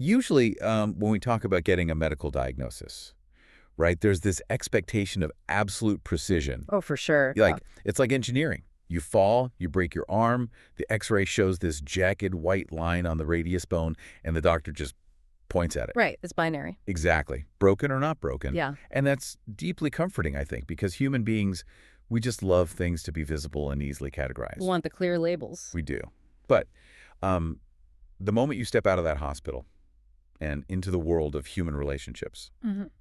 Usually, when we talk about getting a medical diagnosis, right, there's this expectation of absolute precision. Oh, for sure. It's like engineering. You fall, you break your arm, the X-ray shows this jagged white line on the radius bone, and the doctor just points at it. Right. It's binary. Exactly. Broken or not broken. Yeah. And that's deeply comforting, I think, because human beings, we just love things to be visible and easily categorized. We want the clear labels. We do. But the moment you step out of that hospital and into the world of human relationships,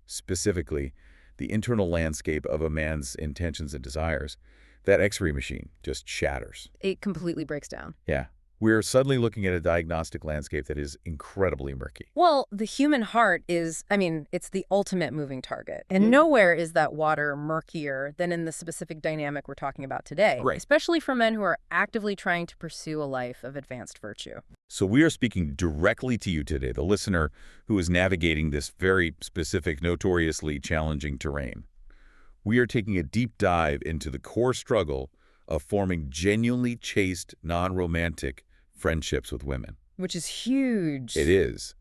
specifically the internal landscape of a man's intentions and desires, that X-ray machine just shatters. It completely breaks down. Yeah. We're suddenly looking at a diagnostic landscape that is incredibly murky. Well, the human heart is, it's the ultimate moving target. And nowhere is that water murkier than in the specific dynamic we're talking about today. Right. Especially for men who are actively trying to pursue a life of advanced virtue. So we are speaking directly to you today, the listener who is navigating this very specific, notoriously challenging terrain. We are taking a deep dive into the core struggle of forming genuinely chaste, non-romantic friendships with women. Which is huge. It is.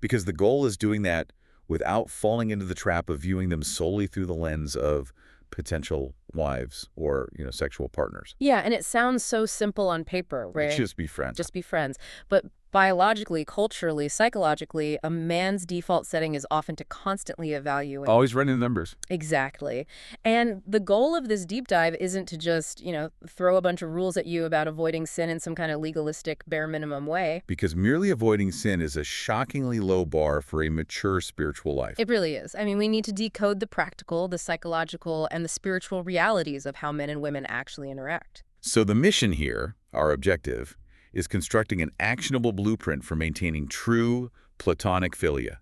Because the goal is doing that without falling into the trap of viewing them solely through the lens of potential wives or, sexual partners. Yeah, and it sounds so simple on paper, right? Just be friends. Just be friends. But biologically, culturally, psychologically, a man's default setting is often to constantly evaluate. Always running the numbers. Exactly. And the goal of this deep dive isn't to just, throw a bunch of rules at you about avoiding sin in some kind of legalistic bare minimum way. Because merely avoiding sin is a shockingly low bar for a mature spiritual life. It really is. We need to decode the practical, the psychological, and the spiritual realities of how men and women actually interact. So the mission here, our objective, is constructing an actionable blueprint for maintaining true platonic philia,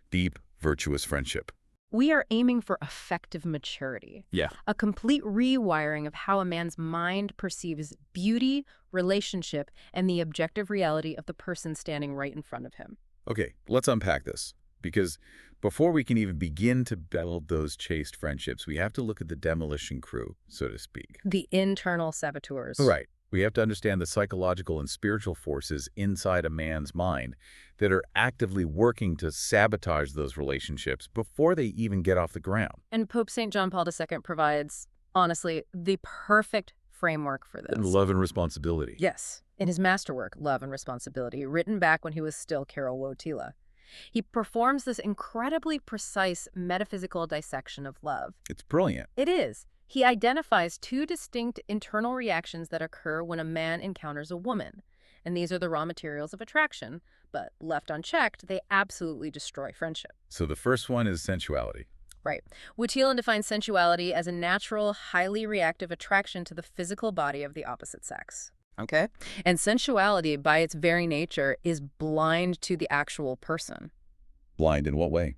deep, virtuous friendship. We are aiming for effective maturity. Yeah. A complete rewiring of how a man's mind perceives beauty, relationship, and the objective reality of the person standing right in front of him. Okay, let's unpack this. Because before we can even begin to build those chaste friendships, we have to look at the demolition crew, so to speak. The internal saboteurs. Right. We have to understand the psychological and spiritual forces inside a man's mind that are actively working to sabotage those relationships before they even get off the ground. And Pope St. John Paul II provides, honestly, the perfect framework for this. Love and responsibility. Yes. In his masterwork, Love and Responsibility, written back when he was still Karol Wojtyla, he performs this incredibly precise metaphysical dissection of love. It's brilliant. It is. He identifies two distinct internal reactions that occur when a man encounters a woman. And these are the raw materials of attraction, but left unchecked, they absolutely destroy friendship. So the first one is sensuality. Right. Wojtyla defines sensuality as a natural, highly reactive attraction to the physical body of the opposite sex. Okay? And sensuality, by its very nature, is blind to the actual person. Blind in what way?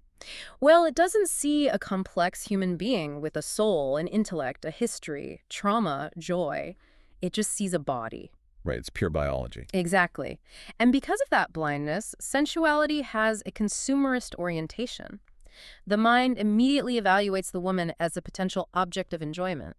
Well, it doesn't see a complex human being with a soul, an intellect, a history, trauma, joy. It just sees a body. Right, it's pure biology. Exactly. And because of that blindness, sensuality has a consumerist orientation. The mind immediately evaluates the woman as a potential object of enjoyment.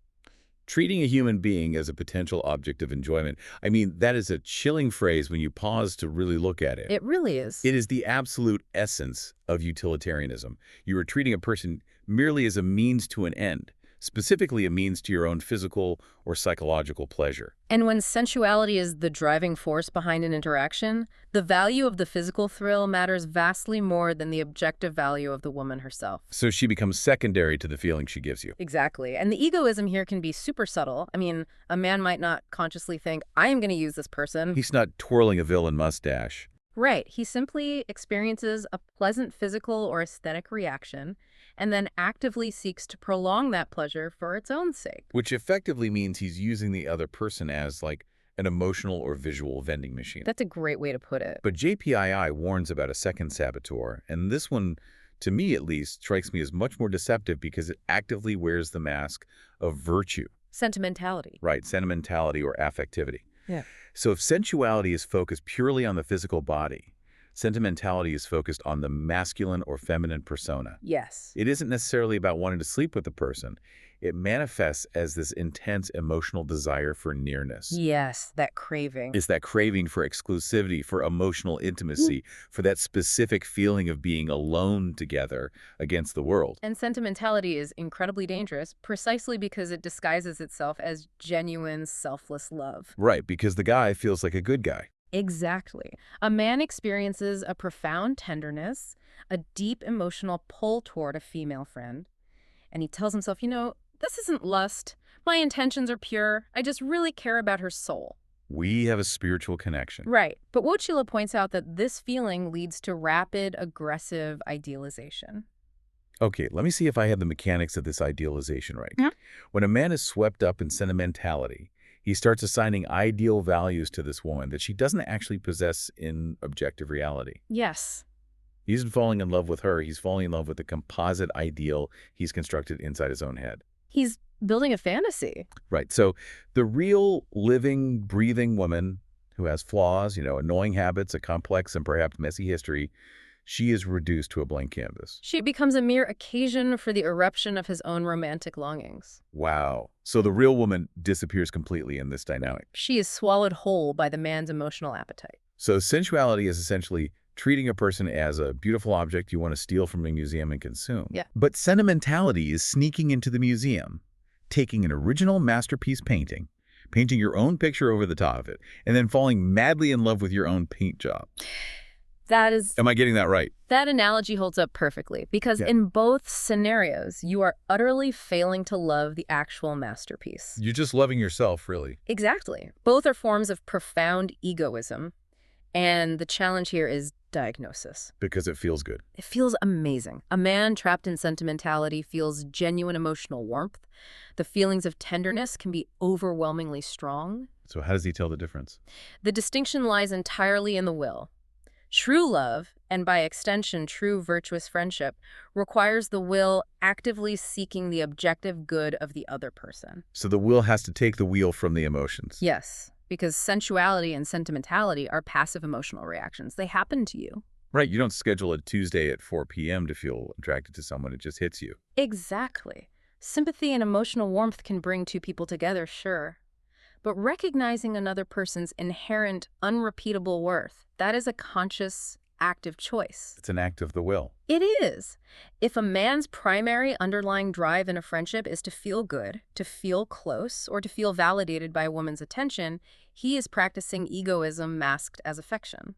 Treating a human being as a potential object of enjoyment. That is a chilling phrase when you pause to really look at it. It really is. It is the absolute essence of utilitarianism. You are treating a person merely as a means to an end, specifically a means to your own physical or psychological pleasure. And when sensuality is the driving force behind an interaction, the value of the physical thrill matters vastly more than the objective value of the woman herself. So she becomes secondary to the feeling she gives you. Exactly. And the egoism here can be super subtle. A man might not consciously think, I am going to use this person. He's not twirling a villain mustache. Right. He simply experiences a pleasant physical or aesthetic reaction and then actively seeks to prolong that pleasure for its own sake. Which effectively means he's using the other person as like an emotional or visual vending machine. That's a great way to put it. But JPII warns about a second saboteur, and this one, to me at least, strikes me as much more deceptive because it actively wears the mask of virtue. Sentimentality. Right, sentimentality or affectivity. Yeah. So if sensuality is focused purely on the physical body, Sentimentality is focused on the masculine or feminine persona. Yes. It isn't necessarily about wanting to sleep with the person. It manifests as this intense emotional desire for nearness. Yes, that craving. It's that craving for exclusivity, for emotional intimacy, for that specific feeling of being alone together against the world. And sentimentality is incredibly dangerous precisely because it disguises itself as genuine, selfless love. Right, because the guy feels like a good guy. Exactly. A man experiences a profound tenderness, a deep emotional pull toward a female friend, and he tells himself, this isn't lust. My intentions are pure. I just really care about her soul. We have a spiritual connection. Right. But Wojtyla points out that this feeling leads to rapid, aggressive idealization. Okay, let me see if I have the mechanics of this idealization right. Yeah. When a man is swept up in sentimentality, he starts assigning ideal values to this woman that she doesn't actually possess in objective reality. Yes. He isn't falling in love with her, he's falling in love with the composite ideal he's constructed inside his own head. He's building a fantasy. Right, so the real, living, breathing woman who has flaws, annoying habits, a complex and perhaps messy history, she is reduced to a blank canvas. She becomes a mere occasion for the eruption of his own romantic longings. Wow. So the real woman disappears completely in this dynamic. She is swallowed whole by the man's emotional appetite. So sensuality is essentially treating a person as a beautiful object you want to steal from a museum and consume. Yeah. But sentimentality is sneaking into the museum, taking an original masterpiece painting, painting your own picture over the top of it, and then falling madly in love with your own paint job. Am I getting that right? That analogy holds up perfectly because Yeah. in both scenarios, you are utterly failing to love the actual masterpiece. You're just loving yourself, really. Exactly. Both are forms of profound egoism, and the challenge here is diagnosis. Because it feels good. It feels amazing. A man trapped in sentimentality feels genuine emotional warmth. The feelings of tenderness can be overwhelmingly strong. So how does he tell the difference? The distinction lies entirely in the will. True love, and by extension true virtuous friendship, requires the will actively seeking the objective good of the other person. So the will has to take the wheel from the emotions. Yes, because sensuality and sentimentality are passive emotional reactions. They happen to you. Right, you don't schedule a Tuesday at 4 p.m. to feel attracted to someone. It just hits you. Exactly. Sympathy and emotional warmth can bring two people together, sure. But recognizing another person's inherent, unrepeatable worth, that is a conscious, active choice. It's an act of the will. It is. If a man's primary underlying drive in a friendship is to feel good, to feel close, or to feel validated by a woman's attention, he is practicing egoism masked as affection.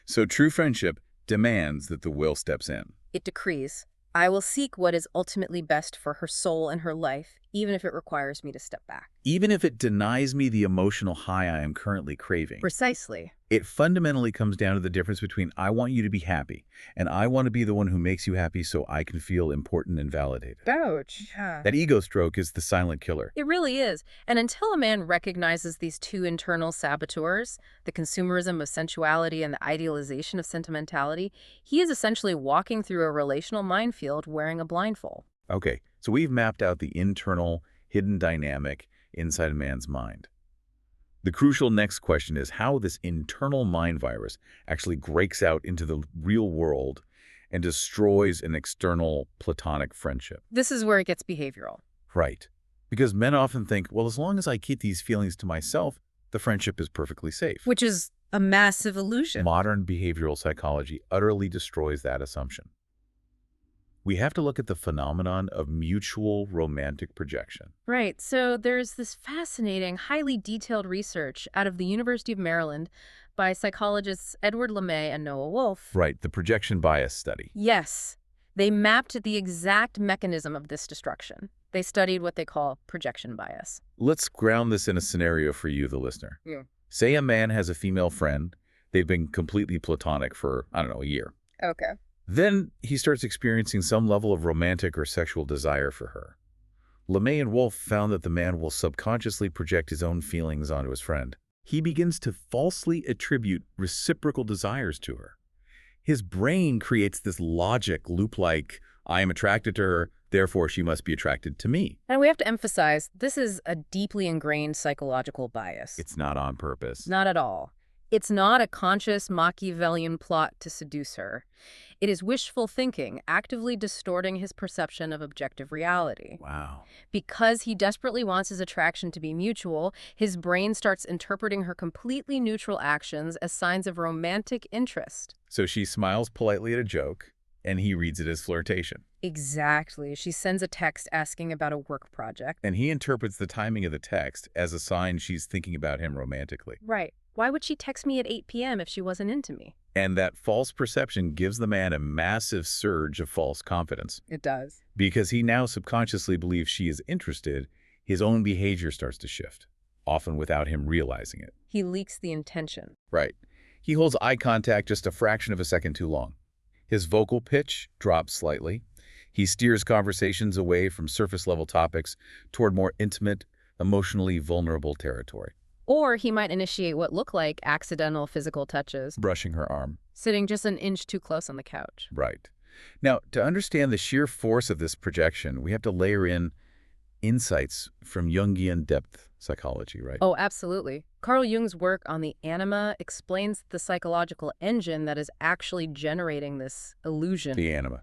So true friendship demands that the will steps in. It decrees, I will seek what is ultimately best for her soul and her life, even if it requires me to step back. Even if it denies me the emotional high I am currently craving. Precisely. It fundamentally comes down to the difference between I want you to be happy, and I want to be the one who makes you happy so I can feel important and validated. Ouch. Yeah. That ego stroke is the silent killer. It really is. And until a man recognizes these two internal saboteurs, the consumerism of sensuality and the idealization of sentimentality, he is essentially walking through a relational minefield wearing a blindfold. Okay, so we've mapped out the internal, hidden dynamic inside a man's mind. The crucial next question is how this internal mind virus actually breaks out into the real world and destroys an external platonic friendship. This is where it gets behavioral. Right. Because men often think, well, as long as I keep these feelings to myself, the friendship is perfectly safe. Which is a massive illusion. Modern behavioral psychology utterly destroys that assumption. We have to look at the phenomenon of mutual romantic projection. Right. So there's this fascinating, highly detailed research out of the University of Maryland by psychologists Edward LeMay and Noah Wolf. Right, the projection bias study. Yes. They mapped the exact mechanism of this destruction. They studied what they call projection bias. Let's ground this in a scenario for you, the listener. Yeah. Say a man has a female friend. They've been completely platonic for, a year. Okay. Then he starts experiencing some level of romantic or sexual desire for her. LeMay and Wolf found that the man will subconsciously project his own feelings onto his friend. He begins to falsely attribute reciprocal desires to her. His brain creates this logic loop like, I am attracted to her, therefore she must be attracted to me. And we have to emphasize, this is a deeply ingrained psychological bias. It's not on purpose. Not at all. It's not a conscious Machiavellian plot to seduce her. It is wishful thinking, actively distorting his perception of objective reality. Wow. Because he desperately wants his attraction to be mutual, his brain starts interpreting her completely neutral actions as signs of romantic interest. So she smiles politely at a joke, and he reads it as flirtation. Exactly. She sends a text asking about a work project. And he interprets the timing of the text as a sign she's thinking about him romantically. Right. Why would she text me at 8 p.m. if she wasn't into me? And that false perception gives the man a massive surge of false confidence. It does. Because he now subconsciously believes she is interested, his own behavior starts to shift, often without him realizing it. He leaks the intention. Right. He holds eye contact just a fraction of a second too long. His vocal pitch drops slightly. He steers conversations away from surface-level topics toward more intimate, emotionally vulnerable territory. Or he might initiate what look like accidental physical touches, Brushing her arm. sitting just an inch too close on the couch. Right. Now, to understand the sheer force of this projection, we have to layer in insights from Jungian depth psychology, right? Oh, absolutely. Carl Jung's work on the anima explains the psychological engine that is actually generating this illusion. The anima,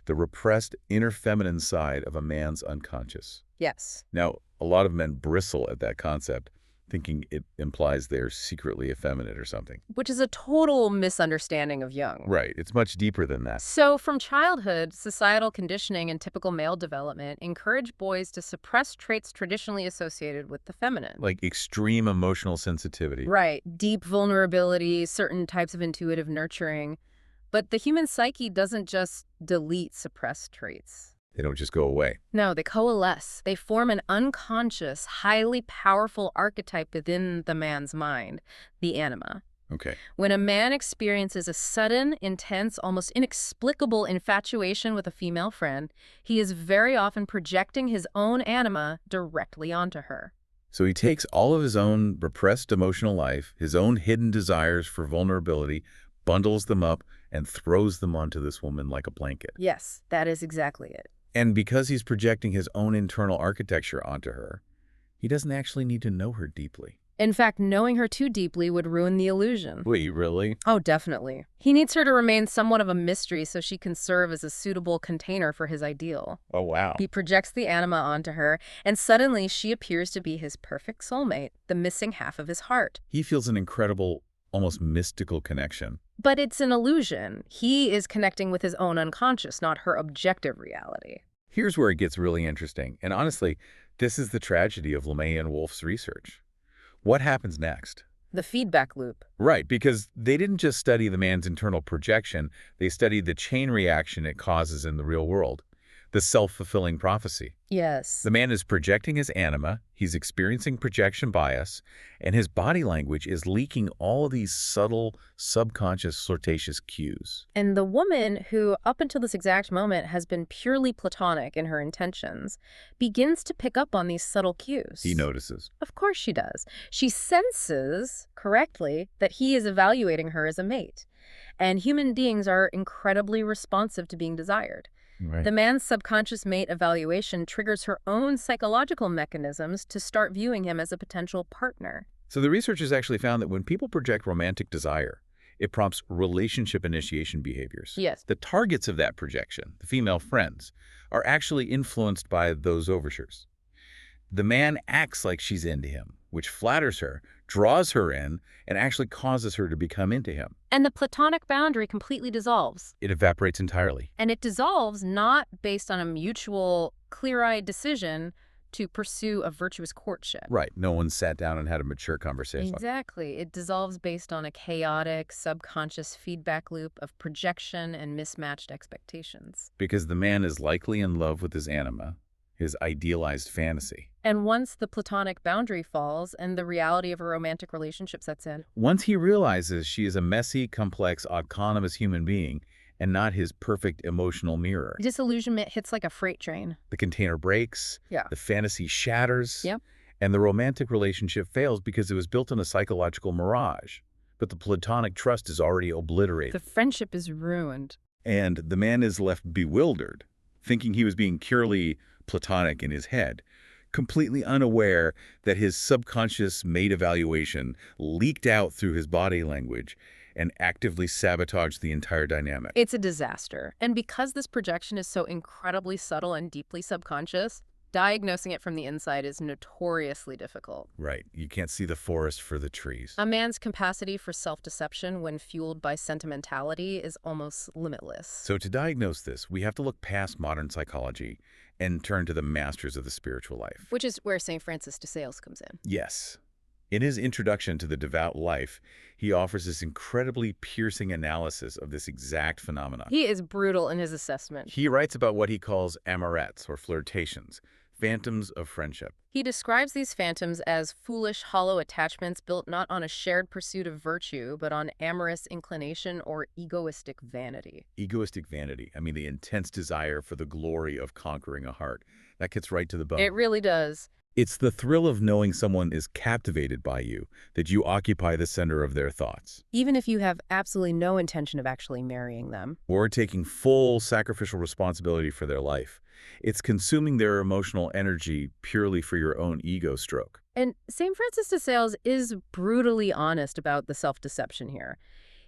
the repressed inner feminine side of a man's unconscious. Yes. Now, a lot of men bristle at that concept, thinking it implies they're secretly effeminate or something. Which is a total misunderstanding of Jung. Right. It's much deeper than that. So from childhood, societal conditioning and typical male development encourage boys to suppress traits traditionally associated with the feminine. Like extreme emotional sensitivity. Right. Deep vulnerability, certain types of intuitive nurturing. But the human psyche doesn't just delete suppressed traits. They don't just go away. No, they coalesce. They form an unconscious, highly powerful archetype within the man's mind, the anima. Okay. When a man experiences a sudden, intense, almost inexplicable infatuation with a female friend, he is very often projecting his own anima directly onto her. So he takes all of his own repressed emotional life, his own hidden desires for vulnerability, bundles them up, and throws them onto this woman like a blanket. Yes, that is exactly it. And because he's projecting his own internal architecture onto her, he doesn't actually need to know her deeply. In fact, knowing her too deeply would ruin the illusion. Wait, really? Oh, definitely. He needs her to remain somewhat of a mystery so she can serve as a suitable container for his ideal. Oh, wow. He projects the anima onto her, and suddenly she appears to be his perfect soulmate, the missing half of his heart. He feels an incredible, almost mystical connection. But it's an illusion. He is connecting with his own unconscious, not her objective reality. Here's where it gets really interesting. And honestly, this is the tragedy of LeMay and Wolf's research. What happens next? The feedback loop. Right, because they didn't just study the man's internal projection, they studied the chain reaction it causes in the real world, the self-fulfilling prophecy. Yes. The man is projecting his anima, he's experiencing projection bias, and his body language is leaking all of these subtle, subconscious, flirtatious cues. And the woman, who up until this exact moment has been purely platonic in her intentions, begins to pick up on these subtle cues. He notices. Of course she does. She senses, correctly, that he is evaluating her as a mate. And human beings are incredibly responsive to being desired. Right. The man's subconscious mate evaluation triggers her own psychological mechanisms to start viewing him as a potential partner. So the researchers actually found that when people project romantic desire, it prompts relationship initiation behaviors. Yes. The targets of that projection, the female friends, are actually influenced by those overtures. The man acts like she's into him, which flatters her, draws her in, and actually causes her to become into him. And the platonic boundary completely dissolves. It evaporates entirely. And it dissolves not based on a mutual, clear-eyed decision to pursue a virtuous courtship. Right. No one sat down and had a mature conversation. Exactly. It dissolves based on a chaotic, subconscious feedback loop of projection and mismatched expectations. Because the man is likely in love with his anima, his idealized fantasy. And once the platonic boundary falls and the reality of a romantic relationship sets in, Once he realizes she is a messy, complex, autonomous human being and not his perfect emotional mirror, disillusionment hits like a freight train. the container breaks, Yeah. the fantasy shatters, Yep. and the romantic relationship fails because it was built on a psychological mirage. But the platonic trust is already obliterated. The friendship is ruined. And the man is left bewildered, thinking he was being purely platonic in his head, completely unaware that his subconscious made evaluation leaked out through his body language and actively sabotaged the entire dynamic. It's a disaster. And because this projection is so incredibly subtle and deeply subconscious, diagnosing it from the inside is notoriously difficult. Right. You can't see the forest for the trees. A man's capacity for self-deception when fueled by sentimentality is almost limitless. So to diagnose this, we have to look past modern psychology and turn to the masters of the spiritual life. Which is where St. Francis de Sales comes in. Yes. In his introduction to the devout life, he offers this incredibly piercing analysis of this exact phenomenon. He is brutal in his assessment. He writes about what he calls amorettes, or flirtations, phantoms of friendship. He describes these phantoms as foolish, hollow attachments built not on a shared pursuit of virtue, but on amorous inclination or egoistic vanity. Egoistic vanity. I mean, the intense desire for the glory of conquering a heart. That gets right to the bone. It really does. It's the thrill of knowing someone is captivated by you, that you occupy the center of their thoughts. Even if you have absolutely no intention of actually marrying them. Or taking full sacrificial responsibility for their life. It's consuming their emotional energy purely for your own ego stroke. And St. Francis de Sales is brutally honest about the self-deception here.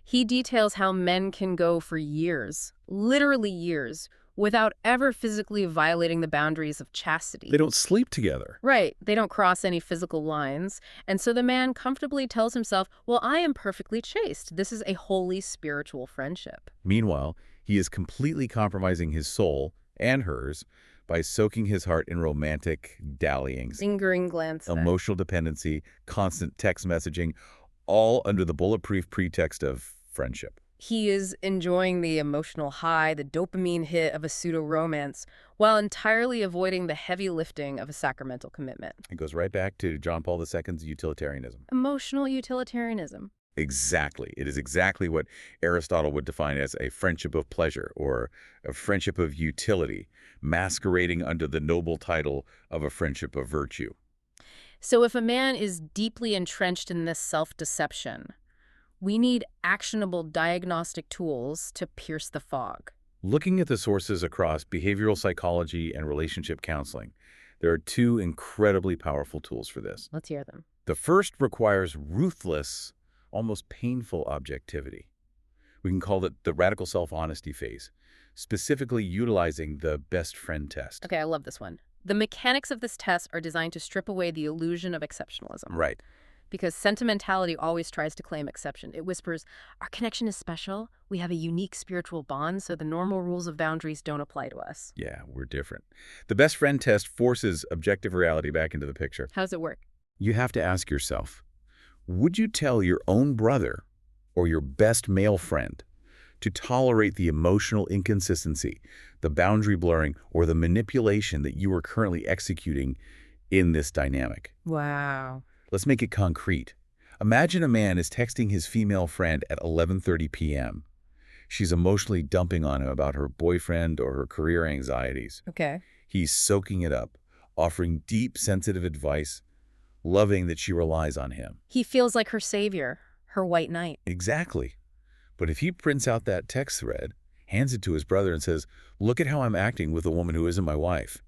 He details how men can go for years, literally years, without ever physically violating the boundaries of chastity. They don't sleep together. Right. They don't cross any physical lines. And so the man comfortably tells himself, well, I am perfectly chaste. This is a holy spiritual friendship. Meanwhile, he is completely compromising his soul and hers by soaking his heart in romantic dallyings, Lingering glances. emotional dependency, constant text messaging, all under the bulletproof pretext of friendship. He is enjoying the emotional high, the dopamine hit of a pseudo-romance, while entirely avoiding the heavy lifting of a sacramental commitment. It goes right back to John Paul II's utilitarianism. Emotional utilitarianism. Exactly. It is exactly what Aristotle would define as a friendship of pleasure or a friendship of utility, masquerading under the noble title of a friendship of virtue. So if a man is deeply entrenched in this self-deception, we need actionable diagnostic tools to pierce the fog. Looking at the sources across behavioral psychology and relationship counseling, there are two incredibly powerful tools for this. Let's hear them. The first requires ruthless, almost painful objectivity. We can call it the radical self-honesty phase, specifically utilizing the best friend test. Okay, I love this one. The mechanics of this test are designed to strip away the illusion of exceptionalism. Right. Because sentimentality always tries to claim exception. It whispers, our connection is special, we have a unique spiritual bond, so the normal rules of boundaries don't apply to us. Yeah, we're different. The best friend test forces objective reality back into the picture. How does it work? You have to ask yourself, would you tell your own brother or your best male friend to tolerate the emotional inconsistency, the boundary blurring, or the manipulation that you are currently executing in this dynamic? Wow. Let's make it concrete. Imagine a man is texting his female friend at 11:30 p.m. She's emotionally dumping on him about her boyfriend or her career anxieties. Okay. He's soaking it up, offering deep, sensitive advice, loving that she relies on him. He feels like her savior, her white knight. Exactly. But if he prints out that text thread, hands it to his brother and says, look at how I'm acting with a woman who isn't my wife,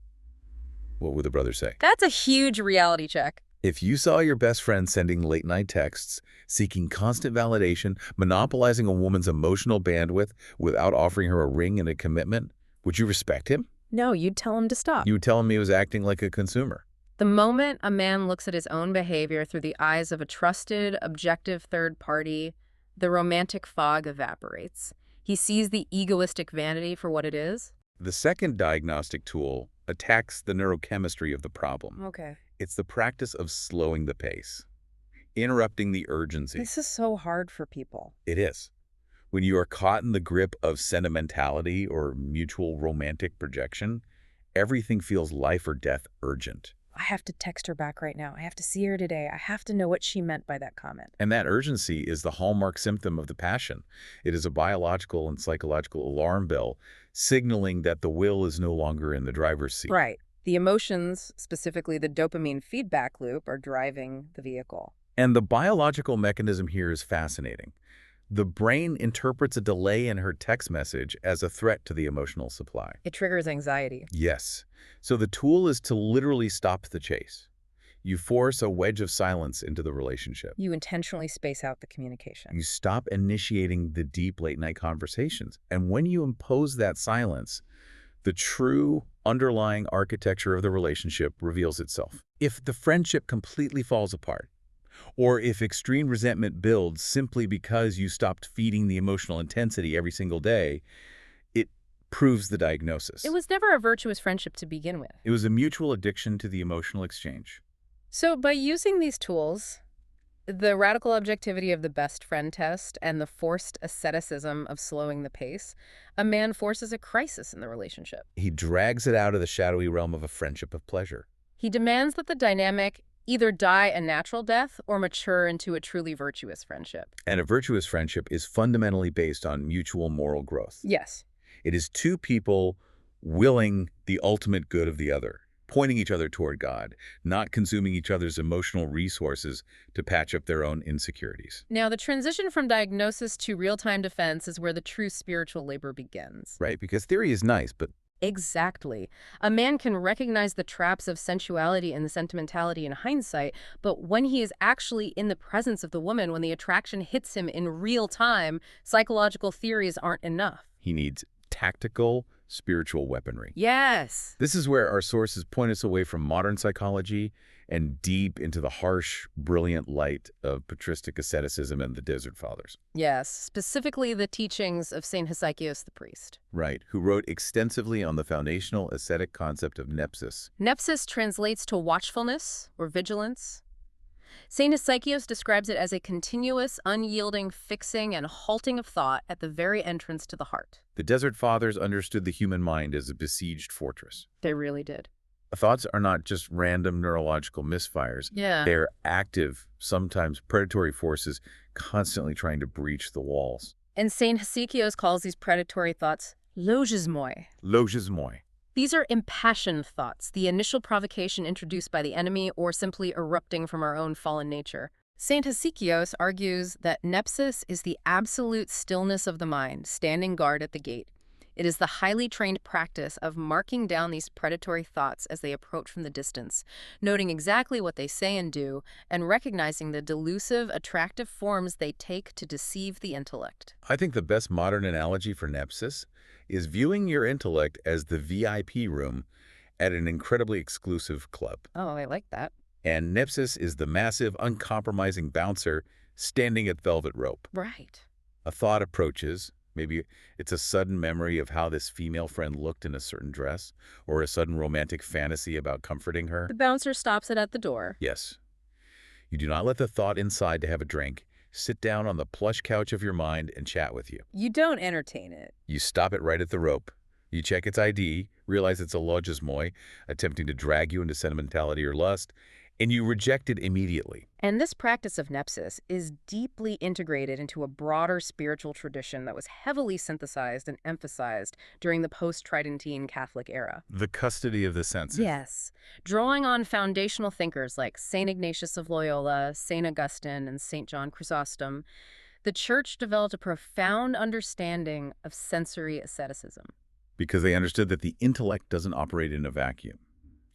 what would the brother say? That's a huge reality check. If you saw your best friend sending late-night texts, seeking constant validation, monopolizing a woman's emotional bandwidth without offering her a ring and a commitment, would you respect him? No, you'd tell him to stop. You would tell him he was acting like a consumer. The moment a man looks at his own behavior through the eyes of a trusted, objective third party, the romantic fog evaporates. He sees the egoistic vanity for what it is. The second diagnostic tool attacks the neurochemistry of the problem. Okay. It's the practice of slowing the pace, interrupting the urgency. This is so hard for people. It is. When you are caught in the grip of sentimentality or mutual romantic projection, everything feels life or death urgent. I have to text her back right now. I have to see her today. I have to know what she meant by that comment. And that urgency is the hallmark symptom of the passion. It is a biological and psychological alarm bell signaling that the will is no longer in the driver's seat. Right. The emotions, specifically the dopamine feedback loop, are driving the vehicle. And the biological mechanism here is fascinating. The brain interprets a delay in her text message as a threat to the emotional supply. It triggers anxiety. Yes. So the tool is to literally stop the chase. You force a wedge of silence into the relationship. You intentionally space out the communication. You stop initiating the deep late-night conversations. And when you impose that silence, the true underlying architecture of the relationship reveals itself. If the friendship completely falls apart, or if extreme resentment builds simply because you stopped feeding the emotional intensity every single day, it proves the diagnosis. It was never a virtuous friendship to begin with. It was a mutual addiction to the emotional exchange. So by using these tools, the radical objectivity of the best friend test and the forced asceticism of slowing the pace, a man forces a crisis in the relationship. He drags it out of the shadowy realm of a friendship of pleasure. He demands that the dynamic either die a natural death or mature into a truly virtuous friendship. And a virtuous friendship is fundamentally based on mutual moral growth. Yes. It is two people willing the ultimate good of the other, pointing each other toward God, not consuming each other's emotional resources to patch up their own insecurities. Now, the transition from diagnosis to real-time defense is where the true spiritual labor begins. Right, because theory is nice, but Exactly. A man can recognize the traps of sensuality and the sentimentality in hindsight, but when he is actually in the presence of the woman, when the attraction hits him in real time, psychological theories aren't enough. he needs tactical spiritual weaponry. Yes. This is where our sources point us away from modern psychology and deep into the harsh, brilliant light of patristic asceticism and the Desert Fathers. Yes, specifically the teachings of St. Hesychios the priest. Right, who wrote extensively on the foundational ascetic concept of nepsis. Nepsis translates to watchfulness or vigilance. St. Hesychios describes it as a continuous, unyielding fixing and halting of thought at the very entrance to the heart. The Desert Fathers understood the human mind as a besieged fortress. They really did. Thoughts are not just random neurological misfires. Yeah. They're active, sometimes predatory forces constantly trying to breach the walls. And St. Hesychios calls these predatory thoughts logismoi. Logismoi. These are impassioned thoughts, the initial provocation introduced by the enemy or simply erupting from our own fallen nature. St. Hesychios argues that nepsis is the absolute stillness of the mind, standing guard at the gate. It is the highly trained practice of marking down these predatory thoughts as they approach from the distance, noting exactly what they say and do, and recognizing the delusive, attractive forms they take to deceive the intellect. I think the best modern analogy for nepsis is viewing your intellect as the VIP room at an incredibly exclusive club. Oh, I like that. And nepsis is the massive, uncompromising bouncer standing at velvet rope. Right. A thought approaches. Maybe it's a sudden memory of how this female friend looked in a certain dress, or a sudden romantic fantasy about comforting her. The bouncer stops it at the door. Yes. You do not let the thought inside to have a drink. Sit down on the plush couch of your mind and chat with you. You don't entertain it. You stop it right at the rope. You check its ID, realize it's a logismoi, attempting to drag you into sentimentality or lust, and you reject it immediately. And this practice of nepsis is deeply integrated into a broader spiritual tradition that was heavily synthesized and emphasized during the post-Tridentine Catholic era. The custody of the senses. Yes, drawing on foundational thinkers like St. Ignatius of Loyola, St. Augustine, and St. John Chrysostom, the Church developed a profound understanding of sensory asceticism. Because they understood that the intellect doesn't operate in a vacuum.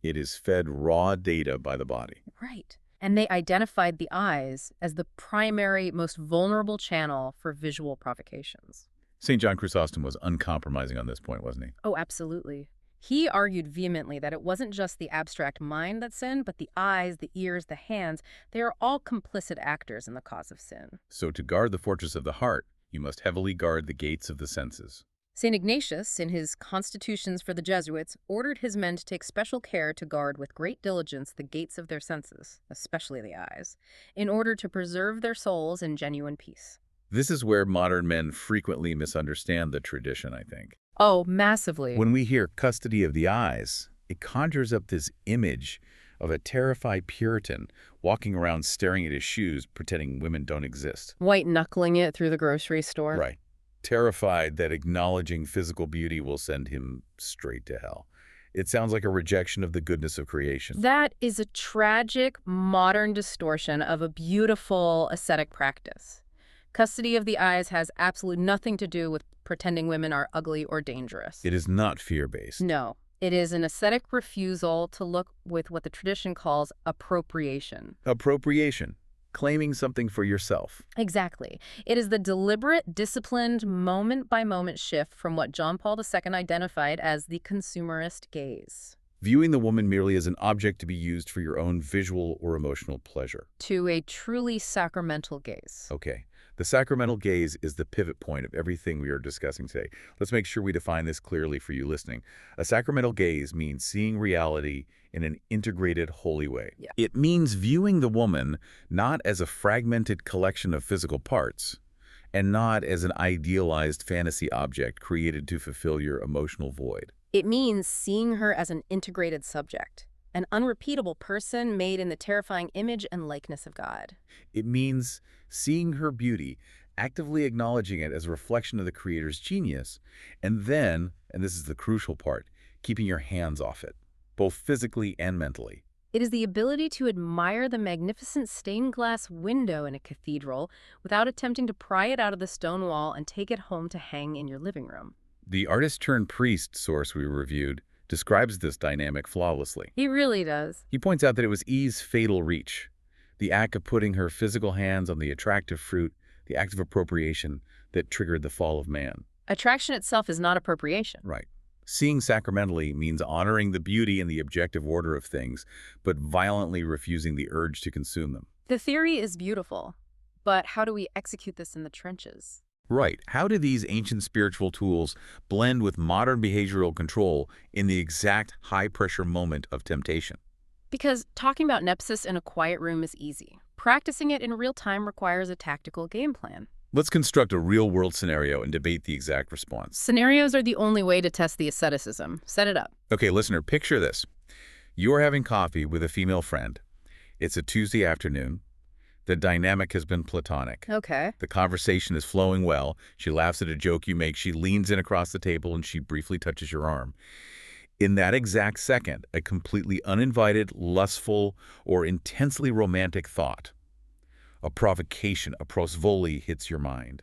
It is fed raw data by the body. Right. And they identified the eyes as the primary, most vulnerable channel for visual provocations. St. John Chrysostom was uncompromising on this point, wasn't he? Oh, absolutely. He argued vehemently that it wasn't just the abstract mind that sinned, but the eyes, the ears, the hands, they are all complicit actors in the cause of sin. So to guard the fortress of the heart, you must heavily guard the gates of the senses. St. Ignatius, in his Constitutions for the Jesuits, ordered his men to take special care to guard with great diligence the gates of their senses, especially the eyes, in order to preserve their souls in genuine peace. This is where modern men frequently misunderstand the tradition, I think. Oh, massively. When we hear custody of the eyes, it conjures up this image of a terrified Puritan walking around staring at his shoes, pretending women don't exist. White-knuckling it through the grocery store. Right. Terrified that acknowledging physical beauty will send him straight to hell. It sounds like a rejection of the goodness of creation. That is a tragic modern distortion of a beautiful ascetic practice. Custody of the eyes has absolutely nothing to do with pretending women are ugly or dangerous. It is not fear-based. No. It is an ascetic refusal to look with what the tradition calls appropriation. Appropriation. Claiming something for yourself. Exactly. It is the deliberate, disciplined, moment-by-moment shift from what John Paul II identified as the consumerist gaze Viewing the woman merely as an object to be used for your own visual or emotional pleasure. to a truly sacramental gaze. Okay. The sacramental gaze is the pivot point of everything we are discussing today. Let's make sure we define this clearly for you listening. A sacramental gaze means seeing reality in an integrated, holy way. Yeah. It means viewing the woman not as a fragmented collection of physical parts and not as an idealized fantasy object created to fulfill your emotional void. It means seeing her as an integrated subject, an unrepeatable person made in the terrifying image and likeness of God. It means seeing her beauty, actively acknowledging it as a reflection of the Creator's genius, and then, and this is the crucial part, keeping your hands off it, both physically and mentally. It is the ability to admire the magnificent stained glass window in a cathedral without attempting to pry it out of the stone wall and take it home to hang in your living room. The artist-turned-priest source we reviewed describes this dynamic flawlessly. He really does. He points out that it was Eve's fatal reach, the act of putting her physical hands on the attractive fruit, the act of appropriation that triggered the fall of man. Attraction itself is not appropriation. Right. Seeing sacramentally means honoring the beauty and the objective order of things, but violently refusing the urge to consume them. The theory is beautiful, but how do we execute this in the trenches? Right. How do these ancient spiritual tools blend with modern behavioral control in the exact high-pressure moment of temptation? Because talking about nepsis in a quiet room is easy. Practicing it in real time requires a tactical game plan. Let's construct a real-world scenario and debate the exact response. Scenarios are the only way to test the asceticism. Set it up. Okay, listener, picture this. You're having coffee with a female friend. It's a Tuesday afternoon. The dynamic has been platonic. Okay. The conversation is flowing well. She laughs at a joke you make. She leans in across the table and she briefly touches your arm. In that exact second, a completely uninvited, lustful, or intensely romantic thought, a provocation, a prosvoli hits your mind.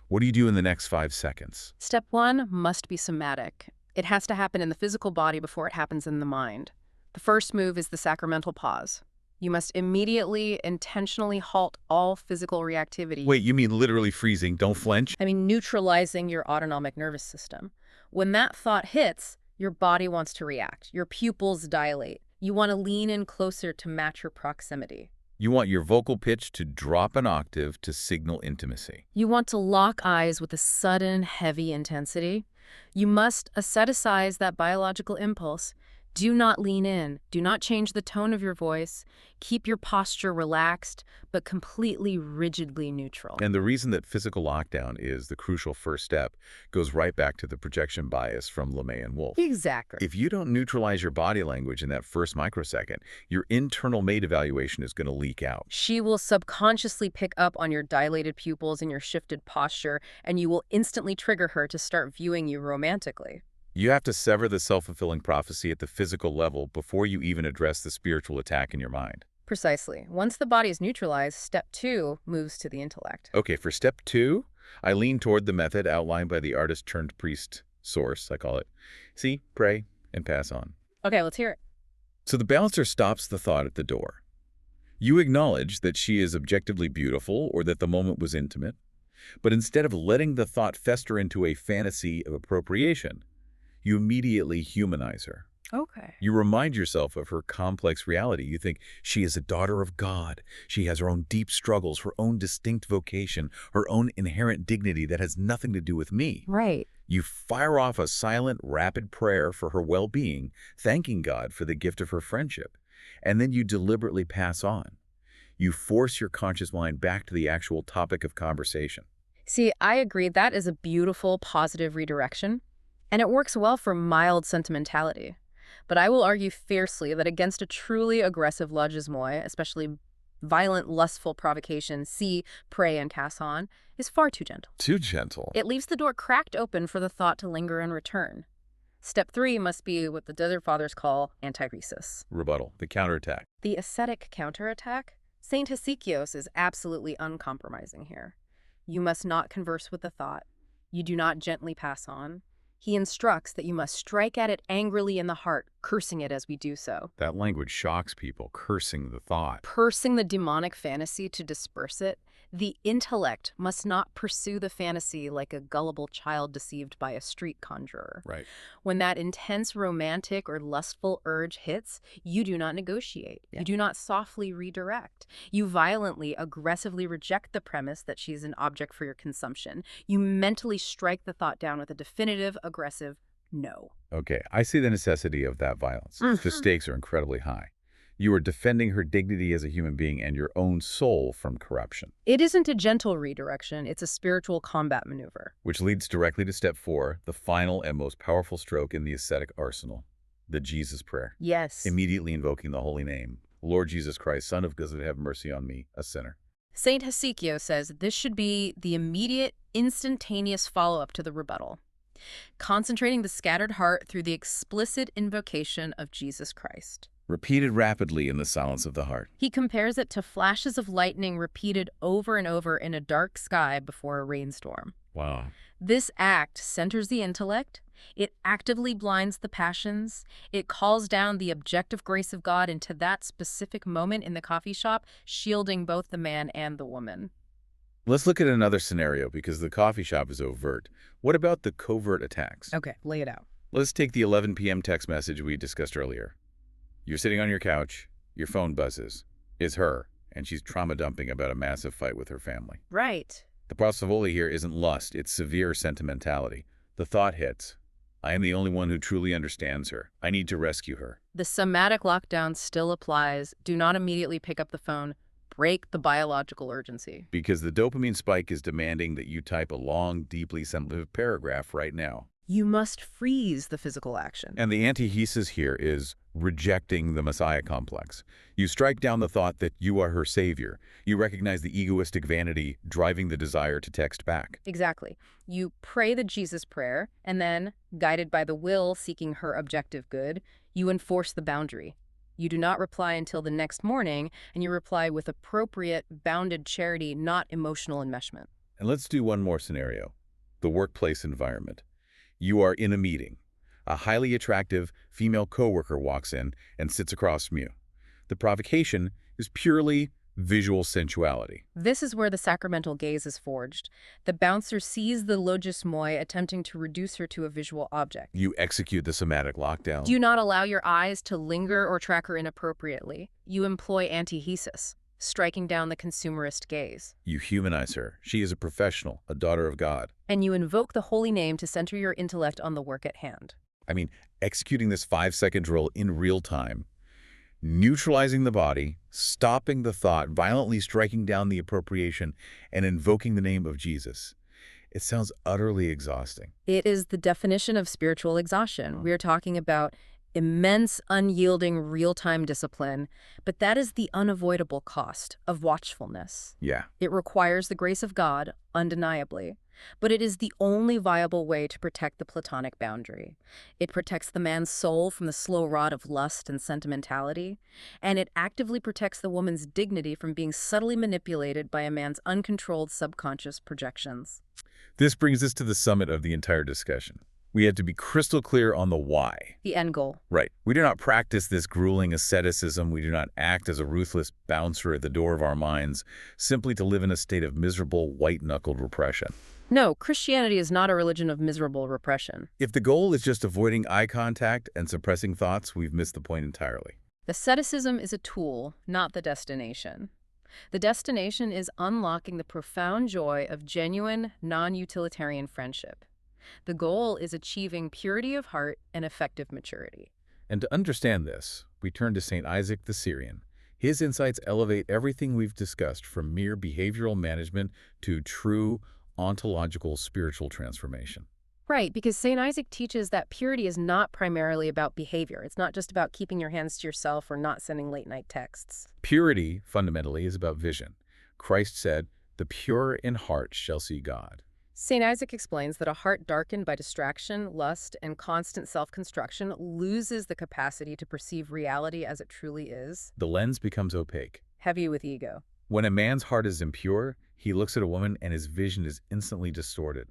What do you do in the next 5 seconds? Step 1 must be somatic. It has to happen in the physical body before it happens in the mind. The first move is the sacramental pause. You must immediately, intentionally halt all physical reactivity. Wait, you mean literally freezing? Don't flinch? Neutralizing your autonomic nervous system. When that thought hits, your body wants to react. Your pupils dilate. You want to lean in closer to match your proximity. You want your vocal pitch to drop an octave to signal intimacy. You want to lock eyes with a sudden, heavy intensity. You must asceticize that biological impulse. Do not lean in. Do not change the tone of your voice. Keep your posture relaxed, but completely rigidly neutral. And the reason that physical lockdown is the crucial first step goes right back to the projection bias from LeMay and Wolf. Exactly. If you don't neutralize your body language in that first microsecond, your internal mate evaluation is going to leak out. She will subconsciously pick up on your dilated pupils and your shifted posture, and you will instantly trigger her to start viewing you romantically. You have to sever the self-fulfilling prophecy at the physical level before you even address the spiritual attack in your mind. Precisely. Once the body is neutralized, step 2 moves to the intellect. Okay, for step 2, I lean toward the method outlined by the artist-turned-priest source, I call it. See, pray, and pass on. Okay, let's hear it. So the balancer stops the thought at the door. You acknowledge that she is objectively beautiful or that the moment was intimate, but instead of letting the thought fester into a fantasy of appropriation, you immediately humanize her. Okay. You remind yourself of her complex reality. You think she is a daughter of God. She has her own deep struggles, her own distinct vocation, her own inherent dignity that has nothing to do with me. Right. You fire off a silent, rapid prayer for her well-being, thanking God for the gift of her friendship. And then you deliberately pass on. You force your conscious mind back to the actual topic of conversation. See, I agree. That is a beautiful, positive redirection. And it works well for mild sentimentality. But I will argue fiercely that against a truly aggressive logizmoi, especially violent, lustful provocation, see, pray, and pass on, is far too gentle. Too gentle. It leaves the door cracked open for the thought to linger and return. Step 3 must be what the Desert Fathers call antiresis. Rebuttal, the counterattack. The ascetic counterattack? Saint Hesychios is absolutely uncompromising here. You must not converse with the thought. You do not gently pass on. He instructs that you must strike at it angrily in the heart, cursing it as we do so. That language shocks people, cursing the thought. Cursing the demonic fantasy to disperse it. The intellect must not pursue the fantasy like a gullible child deceived by a street conjurer. Right. When that intense romantic or lustful urge hits, you do not negotiate. You do not softly redirect. You violently, aggressively reject the premise that she is an object for your consumption. You mentally strike the thought down with a definitive, aggressive no. Okay, I see the necessity of that violence. The stakes are incredibly high. You are defending her dignity as a human being and your own soul from corruption. It isn't a gentle redirection, it's a spiritual combat maneuver. Which leads directly to step 4, the final and most powerful stroke in the ascetic arsenal, the Jesus prayer. Yes. Immediately invoking the holy name, Lord Jesus Christ, Son of God, have mercy on me, a sinner. St. Hesychius says this should be the immediate, instantaneous follow-up to the rebuttal, concentrating the scattered heart through the explicit invocation of Jesus Christ. Repeated rapidly in the silence of the heart. He compares it to flashes of lightning repeated over and over in a dark sky before a rainstorm. Wow. This act centers the intellect. It actively blinds the passions. It calls down the objective grace of God into that specific moment in the coffee shop, shielding both the man and the woman. Let's look at another scenario because the coffee shop is overt. What about the covert attacks? Okay, lay it out. Let's take the 11 p.m. text message we discussed earlier. You're sitting on your couch, your phone buzzes. It's her, and she's trauma dumping about a massive fight with her family. Right. The possibility here isn't lust, it's severe sentimentality. The thought hits, I am the only one who truly understands her. I need to rescue her. The somatic lockdown still applies. Do not immediately pick up the phone. Break the biological urgency. Because the dopamine spike is demanding that you type a long, deeply sensitive paragraph right now. You must freeze the physical action. And the antithesis here is rejecting the Messiah complex. You strike down the thought that you are her savior. You recognize the egoistic vanity driving the desire to text back. Exactly. You pray the Jesus prayer, and then, guided by the will seeking her objective good, you enforce the boundary. You do not reply until the next morning, and you reply with appropriate, bounded charity, not emotional enmeshment. And let's do one more scenario. The workplace environment. You are in a meeting. A highly attractive female coworker walks in and sits across from you. The provocation is purely visual sensuality. This is where the sacramental gaze is forged. The bouncer sees the logis moi attempting to reduce her to a visual object. You execute the somatic lockdown. Do not allow your eyes to linger or track her inappropriately. You employ antithesis, striking down the consumerist gaze. You humanize her. She is a professional, a daughter of God. And you invoke the holy name to center your intellect on the work at hand. I mean, executing this 5-second drill in real time, neutralizing the body, stopping the thought, violently striking down the appropriation, and invoking the name of Jesus. It sounds utterly exhausting. It is the definition of spiritual exhaustion. We are talking about immense, unyielding, real-time discipline, but that is the unavoidable cost of watchfulness. Yeah. It requires the grace of God, undeniably, but it is the only viable way to protect the platonic boundary. It protects the man's soul from the slow rot of lust and sentimentality, and it actively protects the woman's dignity from being subtly manipulated by a man's uncontrolled subconscious projections. This brings us to the summit of the entire discussion. We have to be crystal clear on the why. The end goal. Right. We do not practice this grueling asceticism. We do not act as a ruthless bouncer at the door of our minds simply to live in a state of miserable, white-knuckled repression. No, Christianity is not a religion of miserable repression. If the goal is just avoiding eye contact and suppressing thoughts, we've missed the point entirely. Asceticism is a tool, not the destination. The destination is unlocking the profound joy of genuine, non-utilitarian friendship. The goal is achieving purity of heart and effective maturity. And to understand this, we turn to St. Isaac the Syrian. His insights elevate everything we've discussed from mere behavioral management to true ontological spiritual transformation. Right, because St. Isaac teaches that purity is not primarily about behavior. It's not just about keeping your hands to yourself or not sending late-night texts. Purity, fundamentally, is about vision. Christ said, "The pure in heart shall see God." St. Isaac explains that a heart darkened by distraction, lust, and constant self-construction loses the capacity to perceive reality as it truly is. The lens becomes opaque. Heavy with ego. When a man's heart is impure, He looks at a woman and his vision is instantly distorted.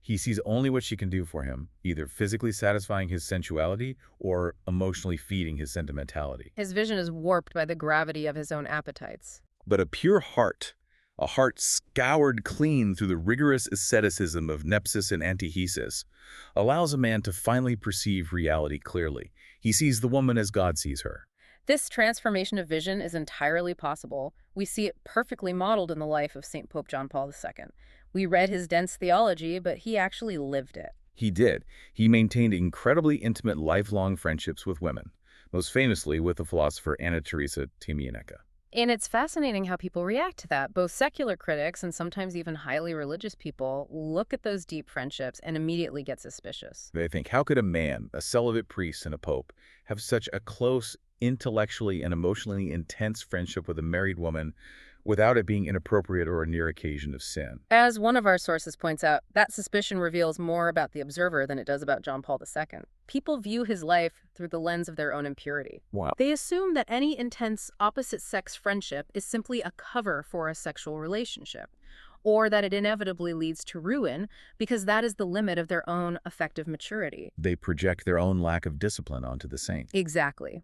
He sees only what she can do for him, either physically satisfying his sensuality or emotionally feeding his sentimentality. His vision is warped by the gravity of his own appetites. But a pure heart, a heart scoured clean through the rigorous asceticism of nepsis and antithesis, allows a man to finally perceive reality clearly. He sees the woman as God sees her. This transformation of vision is entirely possible. We see it perfectly modeled in the life of St. Pope John Paul II. We read his dense theology, but he actually lived it. He did. He maintained incredibly intimate lifelong friendships with women, most famously with the philosopher Anna Teresa Timianeka. And it's fascinating how people react to that. Both secular critics and sometimes even highly religious people look at those deep friendships and immediately get suspicious. They think, how could a man, a celibate priest and a pope, have such a close, intellectually and emotionally intense friendship with a married woman without it being inappropriate or a near occasion of sin? As one of our sources points out, that suspicion reveals more about the observer than it does about John Paul II. People view his life through the lens of their own impurity. Wow. They assume that any intense opposite-sex friendship is simply a cover for a sexual relationship, or that it inevitably leads to ruin because that is the limit of their own affective maturity. They project their own lack of discipline onto the saint. Exactly.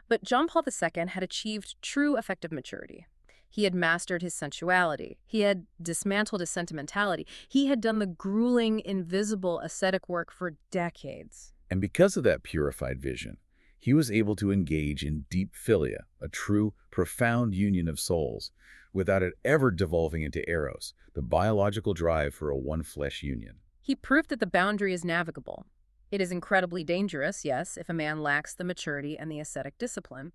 But John Paul II had achieved true affective maturity. He had mastered his sensuality. He had dismantled his sentimentality. He had done the grueling, invisible ascetic work for decades. And because of that purified vision, he was able to engage in deep philia, a true, profound union of souls, without it ever devolving into eros, the biological drive for a one-flesh union. He proved that the boundary is navigable. It is incredibly dangerous, yes, if a man lacks the maturity and the ascetic discipline.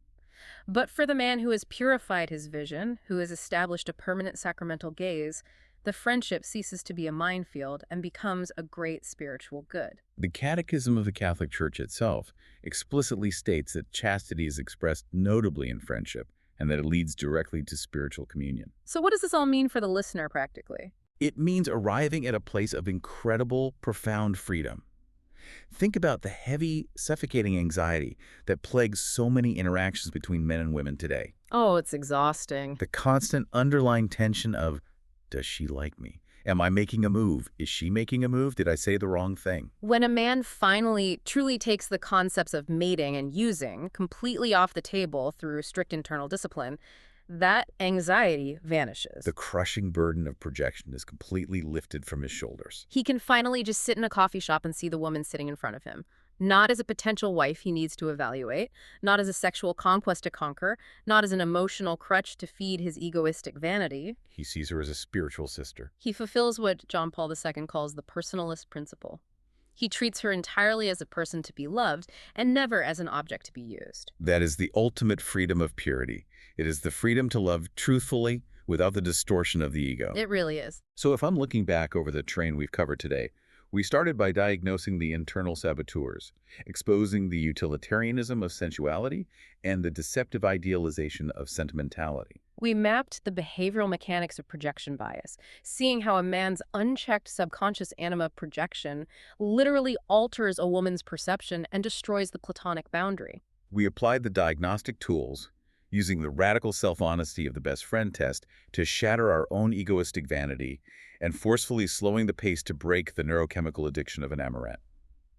But for the man who has purified his vision, who has established a permanent sacramental gaze, the friendship ceases to be a minefield and becomes a great spiritual good. The Catechism of the Catholic Church itself explicitly states that chastity is expressed notably in friendship and that it leads directly to spiritual communion. So what does this all mean for the listener practically? It means arriving at a place of incredible, profound freedom. Think about the heavy, suffocating anxiety that plagues so many interactions between men and women today. Oh, it's exhausting. The constant underlying tension of, does she like me? Am I making a move? Is she making a move? Did I say the wrong thing? When a man finally truly takes the concepts of mating and using completely off the table through strict internal discipline, that anxiety vanishes. The crushing burden of projection is completely lifted from his shoulders. He can finally just sit in a coffee shop and see the woman sitting in front of him. Not as a potential wife he needs to evaluate, not as a sexual conquest to conquer, not as an emotional crutch to feed his egoistic vanity. He sees her as a spiritual sister. He fulfills what John Paul II calls the personalist principle. He treats her entirely as a person to be loved and never as an object to be used. That is the ultimate freedom of purity. It is the freedom to love truthfully without the distortion of the ego. It really is. So if I'm looking back over the train we've covered today, we started by diagnosing the internal saboteurs, exposing the utilitarianism of sensuality and the deceptive idealization of sentimentality. We mapped the behavioral mechanics of projection bias, seeing how a man's unchecked subconscious anima projection literally alters a woman's perception and destroys the platonic boundary. We applied the diagnostic tools, using the radical self-honesty of the best friend test to shatter our own egoistic vanity and forcefully slowing the pace to break the neurochemical addiction of an amourette.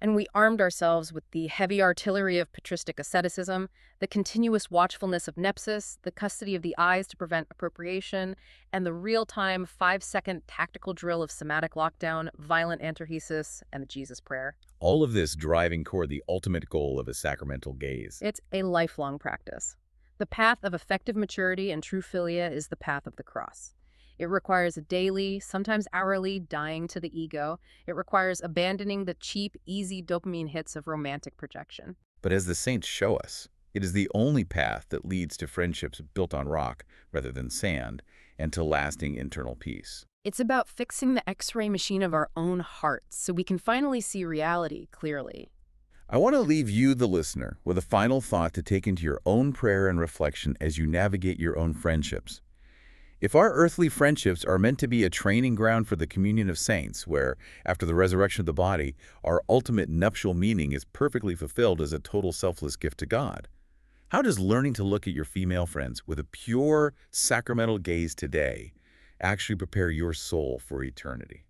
And we armed ourselves with the heavy artillery of patristic asceticism, the continuous watchfulness of nepsis, the custody of the eyes to prevent appropriation, and the real-time 5-second tactical drill of somatic lockdown, violent antithesis, and the Jesus prayer. All of this driving toward the ultimate goal of a sacramental gaze. It's a lifelong practice. The path of effective maturity and true philia is the path of the cross. It requires a daily, sometimes hourly, dying to the ego. It requires abandoning the cheap, easy dopamine hits of romantic projection. But as the saints show us, it is the only path that leads to friendships built on rock rather than sand, and to lasting internal peace. It's about fixing the X-ray machine of our own hearts so we can finally see reality clearly. I want to leave you, the listener, with a final thought to take into your own prayer and reflection as you navigate your own friendships. If our earthly friendships are meant to be a training ground for the communion of saints, where, after the resurrection of the body, our ultimate nuptial meaning is perfectly fulfilled as a total selfless gift to God, how does learning to look at your female friends with a pure, sacramental gaze today actually prepare your soul for eternity.